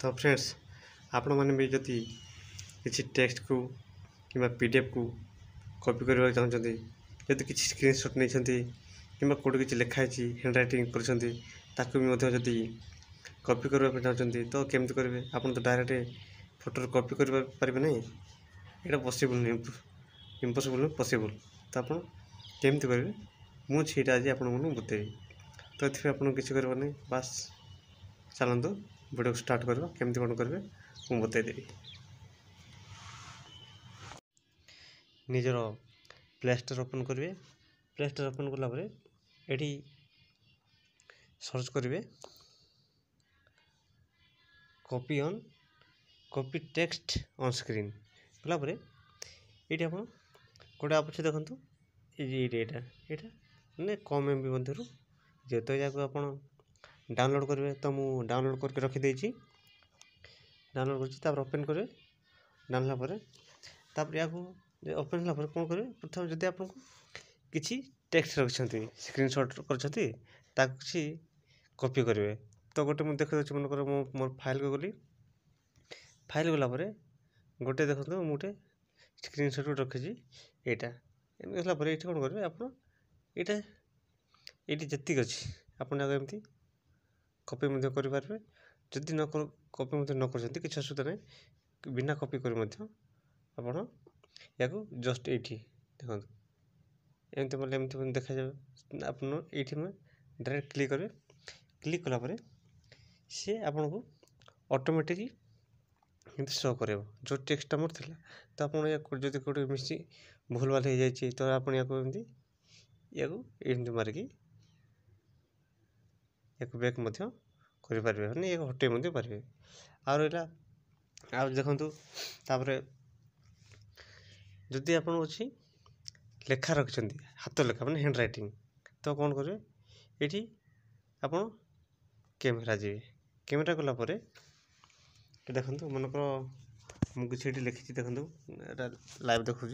तो फ्रेंड्स आपण मैंने भी जदि किसी टेक्स्ट को कि पीडीएफ को कॉपी करने चाहते जदि किसी स्क्रीनशॉट नहीं कि कौट किसी लिखाई हैंड रईटिंग करदी कॉपी करने चाहते तो केमती करेंगे आप तो डायरेक्ट फोटो कॉपी करें ना यहाँ पॉसिबल नहीं इम्पॉसिबल पॉसिबल तो आप केमती करेंगे मुझे आज आपको बतेबी तो ये आप किसी कर बास चलते वीडियो स्टार्ट करवा केमती कौन करेंगे मुझे बतेदेवी निजर प्ले स्टोर ओपन करेंगे प्ले स्टोर ओपन कलापर ये सर्च करेंगे कॉपी टेक्स्ट ऑन स्क्रीन कलापर ये आप गोटे आप देखो यहाँ मैंने कम एम बी मध्य जो यहाँ आप डाउनलोड करेंगे तो मुझे डाउनलोड करके रखीदे डाउनलोड कर ओपन करेंगे डाउनलोड पर या ओपन होगा कौन करेंगे प्रथम जब आपको किसी टेक्स्ट रखिंट स्क्रीनशॉट कर कॉपी करेंगे तो गोटे मुझे देखा मन कर मोर फाइल को गली फाइल गलापर गोटे देखो मुझे स्क्रीनशॉट रखी यहाँ एमती ये कौन करेंगे आप ये जी अच्छी आपमती कॉपी करें जदि न कॉपी न कर किसी असुविधा नहीं बिना कॉपी कर आप जस्ट ये देखो एमती बोले एमती देखा जाए आप ये डायरेक्ट क्लिक करेंगे क्लिक कलापर सी आपन को ऑटोमेटिक शो कर जो टेक्स्ट मोर थी तो आप जब कौटे मिसी भूल भाल हो जाए तो आप एमती मारिकी एक बैक करें एक हटे पारे आ रहा आ देखु तापर जदि आप लेखा रखिंट हाथ लेखा मैंने हैंड रईटिंग तो कौन करेंगे ये आप कैमेरा जी कैमेरा गलापर देखो मनकर मुझे लिखी देखो लाइव देखुँ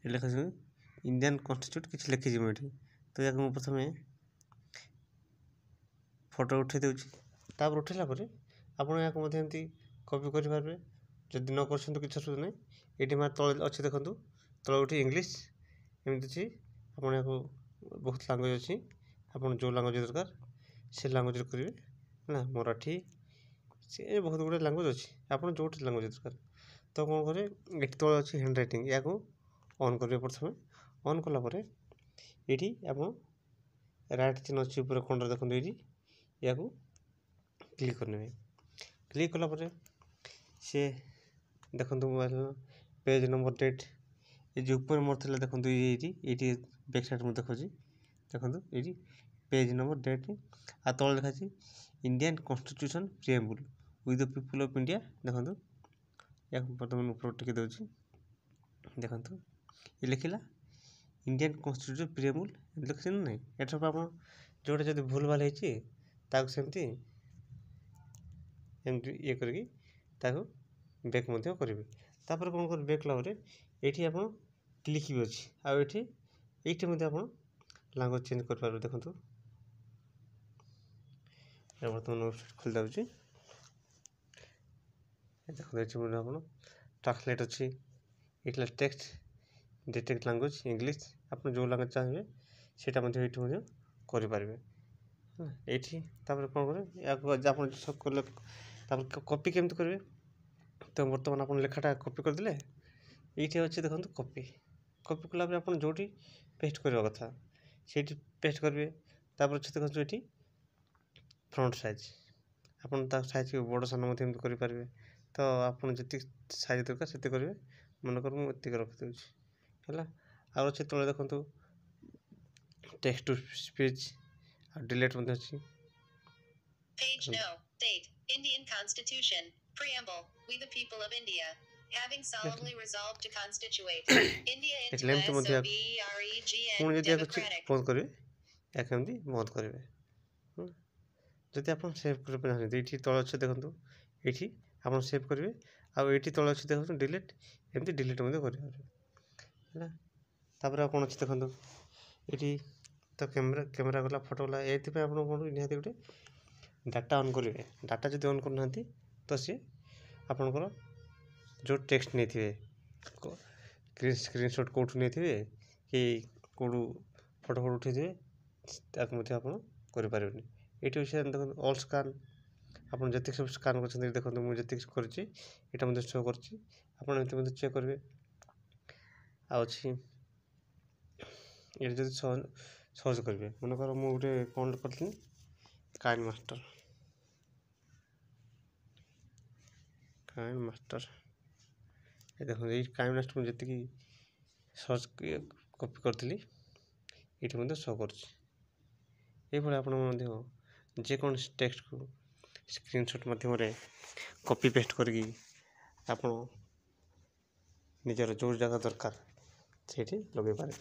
लिखा इंडियन कॉन्स्टिट्यूट किसी लिखी मुझे तो या प्रथम फोटो उठे दूसरी उठेला आप एमती कॉपी करेंगे जदि न कर किसी असुविधा नहीं ये मैं तले अच्छे देखो तले उठे इंग्लीश एमती आप बहुत लांगुएज अच्छी आप जो लांगुएज दरकार से लांगुएज करेंगे ना मराठी से बहुत गुड़े लांगुएज अच्छी आप जो लांगुएज दरकार तो कौन करें ये तले अच्छी हैंड रईटिंग या ऑन करेंगे प्रथम ऑन कलापर ये आप राइट चिन्ह अच्छी खंड देखते ये या क्लिक करने क्लिक कलापर सी देखो मोबाइल पेज नंबर डेट ये जो ऊपर मोर थी देखो ये बैक साइड में देखो ये पेज नंबर डेट आ तले लिखा Indian constitution preamble with the people of India देखो या बर्तमान ऊपर टिके दूसरी देखो ये लिखला इंडियन कॉन्स्टिट्यूशन प्रिएम्बल लिखी ना ये सब आप जोटा जब भूल भाल होमती एमती ये करके बैक करेंगे तापर कौन कर बैक लावर ये आप क्लिक भी अच्छी आठ आप लांगुएज चेंज कर पारे देखो बर्तमान वेबसाइट खोल दूसरी देखो ये आप ट्रांसलेट अच्छी ये टेक्स्ट डिटेक्ट लैंग्वेज इंग्लिश आप जो लैंग्वेज चाहिए सीटा ये करें ये कौन करें आप सब कले कॉपी केमती करेंगे तो बर्तमान आप लेखाटा कॉपी करदे ये अच्छे देखो कॉपी कॉपी कलापर आप जो पेस्ट करवा कथा से पेस्ट करेंगे अच्छे देखो ये फ्रंट साइज आप साइज बड़ सान करें तो आप जी साइज दरकार से करेंगे मनकर मुझे रखीदे है आ अच्छे तले देखो टेक्स्ट टू स्पीच डिलीट अच्छी Page no. Date. Indian Constitution. Preamble. We the people of India. Having solemnly resolved to constitute India into SOVEREIGN democratic. बंद करेंगे या केमती बंद करेंगे जदि आप सेव करते ये तले अच्छे देखो ये आप सेव करेंगे आए तले अच्छे देखो डिलीट एमती डिलीट करेंगे तापर कौन अच्छे देखो ये तो कैमेरा गला फोटो गला ये आप निहाती गोटे डाटा ऑन करेंगे डाटा जब ऑन करना तो सी आपणकर जो टेक्स्ट नहीं थे स्क्रीनशॉट कौटू नहीं थे कि कौटू फोटो फोटो उठे थे ताकू आप करें ये देखो ऑल स्कान आप जी सब स्कान कर देखो मुझे जी कर शो कर चेक करेंगे अच्छी ये जो सहज करेंगे मनकर मुझे कौन करी काइंड मास्टर ये देखो ये काइंड मास्टर मुझे जी सर्च कॉपी करी ये शो कर जेकोसी टेक्स्ट को स्क्रीनशॉट मध्यम कॉपी पेस्ट करके आप निजर जो जगह दरकार से लगे पारे।